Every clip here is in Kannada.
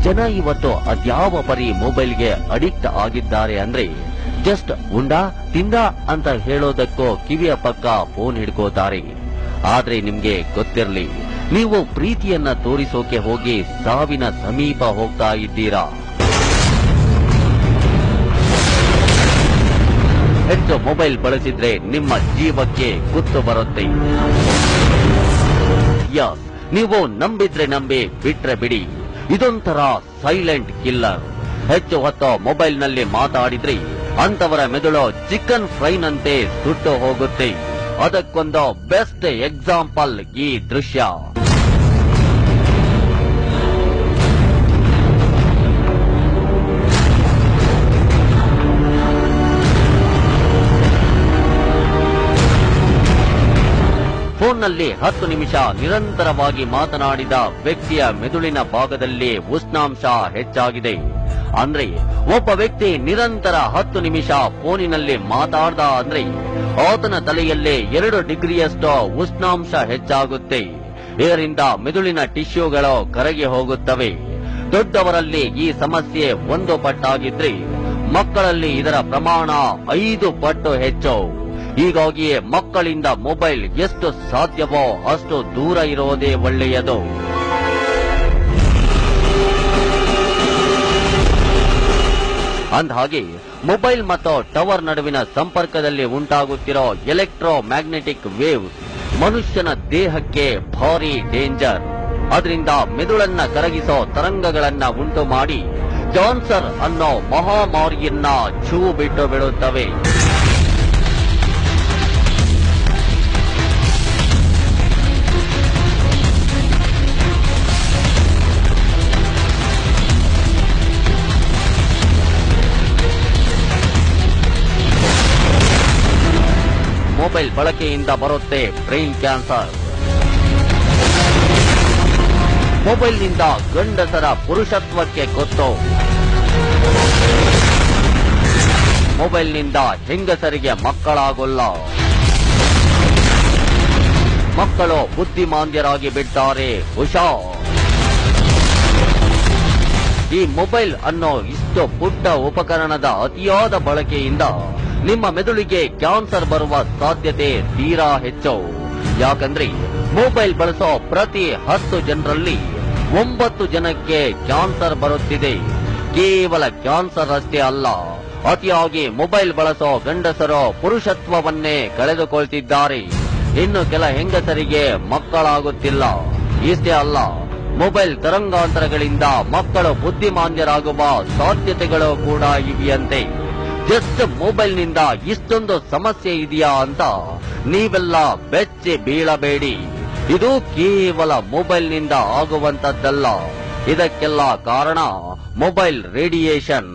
ಜನ ಇವತ್ತು ಅದ್ಯಾವ ಪರಿ ಮೊಬೈಲ್ಗೆ ಅಡಿಕ್ಟ್ ಆಗಿದ್ದಾರೆ ಅಂದ್ರೆ ಜಸ್ಟ್ ಉಂಡಾ ತಿಂದ ಅಂತ ಹೇಳೋದಕ್ಕೂ ಕಿವಿಯ ಪಕ್ಕ ಫೋನ್ ಹಿಡ್ಕೋತಾರೆ. ಆದ್ರೆ ನಿಮ್ಗೆ ಗೊತ್ತಿರ್ಲಿ, ನೀವು ಪ್ರೀತಿಯನ್ನ ತೋರಿಸೋಕೆ ಹೋಗಿ ಸಾವಿನ ಸಮೀಪ ಹೋಗ್ತಾ ಇದ್ದೀರಾ. ಹೆಚ್ಚು ಮೊಬೈಲ್ ಬಳಸಿದ್ರೆ ನಿಮ್ಮ ಜೀವಕ್ಕೆ ಕುತ್ತು ಬರುತ್ತೆ. ನೀವು ನಂಬಿದ್ರೆ ನಂಬಿ, ಬಿಟ್ರೆ ಬಿಡಿ, ಇದೊಂಥರ ಸೈಲೆಂಟ್ ಕಿಲ್ಲರ್. ಹೆಚ್ಚು ಹೊತ್ತು ಮೊಬೈಲ್ನಲ್ಲಿ ಮಾತಾಡಿದ್ರೆ ಅಂತವರ ಮೆದುಳು ಚಿಕನ್ ಫ್ರೈನಂತೆ ಸುಟ್ಟು ಹೋಗುತ್ತೆ. ಅದಕ್ಕೊಂದು ಬೆಸ್ಟ್ ಎಕ್ಸಾಂಪಲ್ ಈ ದೃಶ್ಯ. ಫೋನ್ನಲ್ಲಿ 10 ನಿಮಿಷ ನಿರಂತರವಾಗಿ ಮಾತನಾಡಿದ ವ್ಯಕ್ತಿಯ ಮೆದುಳಿನ ಭಾಗದಲ್ಲಿ ಉಷ್ಣಾಂಶ ಹೆಚ್ಚಾಗಿದೆ. ಅಂದ್ರೆ ಒಬ್ಬ ವ್ಯಕ್ತಿ ನಿರಂತರ 10 ನಿಮಿಷ ಫೋನಿನಲ್ಲಿ ಮಾತಾಡ್ದ ಅಂದ್ರೆ ಆತನ ತಲೆಯಲ್ಲಿ 2 ಡಿಗ್ರಿಯಷ್ಟು ಉಷ್ಣಾಂಶ ಹೆಚ್ಚಾಗುತ್ತೆ. ಇದರಿಂದ ಮೆದುಳಿನ ಟಿಶ್ಯೂಗಳು ಕರಗಿ ಹೋಗುತ್ತವೆ. ದೊಡ್ಡವರಲ್ಲಿ ಈ ಸಮಸ್ಯೆ 1 ಪಟ್ಟಾಗಿದ್ರೆ ಮಕ್ಕಳಲ್ಲಿ ಇದರ ಪ್ರಮಾಣ 5 ಪಟ್ಟು ಹೆಚ್ಚು. ಹೀಗಾಗಿಯೇ ಮಕ್ಕಳಿಂದ ಮೊಬೈಲ್ ಎಷ್ಟು ಸಾಧ್ಯವೋ ಅಷ್ಟು ದೂರ ಇರೋದೇ ಒಳ್ಳೆಯದು. ಅಂದಹಾಗೆ ಮೊಬೈಲ್ ಮತ್ತು ಟವರ್ ನಡುವಿನ ಸಂಪರ್ಕದಲ್ಲಿ ಉಂಟಾಗುತ್ತಿರೋ ಎಲೆಕ್ಟ್ರೋ ಮ್ಯಾಗ್ನೆಟಿಕ್ ವೇವ್ಸ್ ಮನುಷ್ಯನ ದೇಹಕ್ಕೆ ಭಾರಿ ಡೇಂಜರ್. ಅದರಿಂದ ಮೆದುಳನ್ನ ಕರಗಿಸೋ ತರಂಗಗಳನ್ನ ಉಂಟು ಮಾಡಿ ಕ್ಯಾನ್ಸರ್ ಅನ್ನೋ ಮಹಾಮಾರಿಯನ್ನ ಛೂ ಬಿಟ್ಟು ಬಿಡುತ್ತವೆ. ಮೊಬೈಲ್ ಬಳಕೆಯಿಂದ ಬರುತ್ತೆ ಬ್ರೈನ್ ಕ್ಯಾನ್ಸರ್. ಮೊಬೈಲ್ನಿಂದ ಗಂಡಸರ ಪುರುಷತ್ವಕ್ಕೆ ಕೊತ್ತು. ಮೊಬೈಲ್ನಿಂದ ಹೆಂಗಸರಿಗೆ ಮಕ್ಕಳಾಗೋಲ್ಲ. ಮಕ್ಕಳು ಬುದ್ಧಿಮಾಂದ್ಯರಾಗಿ ಬಿಡ್ತಾರೆ. ಹುಷಾರ್. ಈ ಮೊಬೈಲ್ ಅನ್ನೋ ಇಷ್ಟು ಪುಟ್ಟ ಉಪಕರಣದ ಅತಿಯಾದ ಬಳಕೆಯಿಂದ ನಿಮ್ಮ ಮೆದುಳಿಗೆ ಕ್ಯಾನ್ಸರ್ ಬರುವ ಸಾಧ್ಯತೆ ತೀರಾ ಹೆಚ್ಚು. ಯಾಕಂದ್ರೆ ಮೊಬೈಲ್ ಬಳಸೋ ಪ್ರತಿ 10 ಜನರಲ್ಲಿ 9 ಜನಕ್ಕೆ ಕ್ಯಾನ್ಸರ್ ಬರುತ್ತಿದೆ. ಕೇವಲ ಕ್ಯಾನ್ಸರ್ ಅಷ್ಟೇ ಅಲ್ಲ, ಅತಿಯಾಗಿ ಮೊಬೈಲ್ ಬಳಸೋ ಗಂಡಸರು ಪುರುಷತ್ವವನ್ನೇ ಕಳೆದುಕೊಳ್ತಿದ್ದಾರೆ. ಇನ್ನು ಕೆಲ ಹೆಂಗಸರಿಗೆ ಮಕ್ಕಳಾಗುತ್ತಿಲ್ಲ. ಇಷ್ಟೇ ಅಲ್ಲ, ಮೊಬೈಲ್ ತರಂಗಾಂತರಗಳಿಂದ ಮಕ್ಕಳು ಬುದ್ಧಿಮಾಂದ್ಯರಾಗುವ ಸಾಧ್ಯತೆಗಳು ಕೂಡ ಇವೆಯಂತೆ. ಜಸ್ಟ್ ಮೊಬೈಲ್ನಿಂದ ಇಷ್ಟೊಂದು ಸಮಸ್ಯೆ ಇದೆಯಾ ಅಂತ ನೀವೆಲ್ಲ ಬೆಚ್ಚಿ ಬೀಳಬೇಡಿ. ಇದು ಕೇವಲ ಮೊಬೈಲ್ನಿಂದ ಆಗುವಂತದ್ದಲ್ಲ. ಇದಕ್ಕೆಲ್ಲ ಕಾರಣ mobile radiation.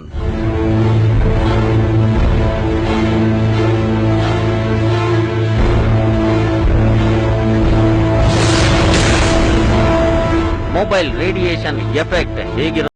Mobile radiation effect ಹೇಗಿರುತ್ತೆ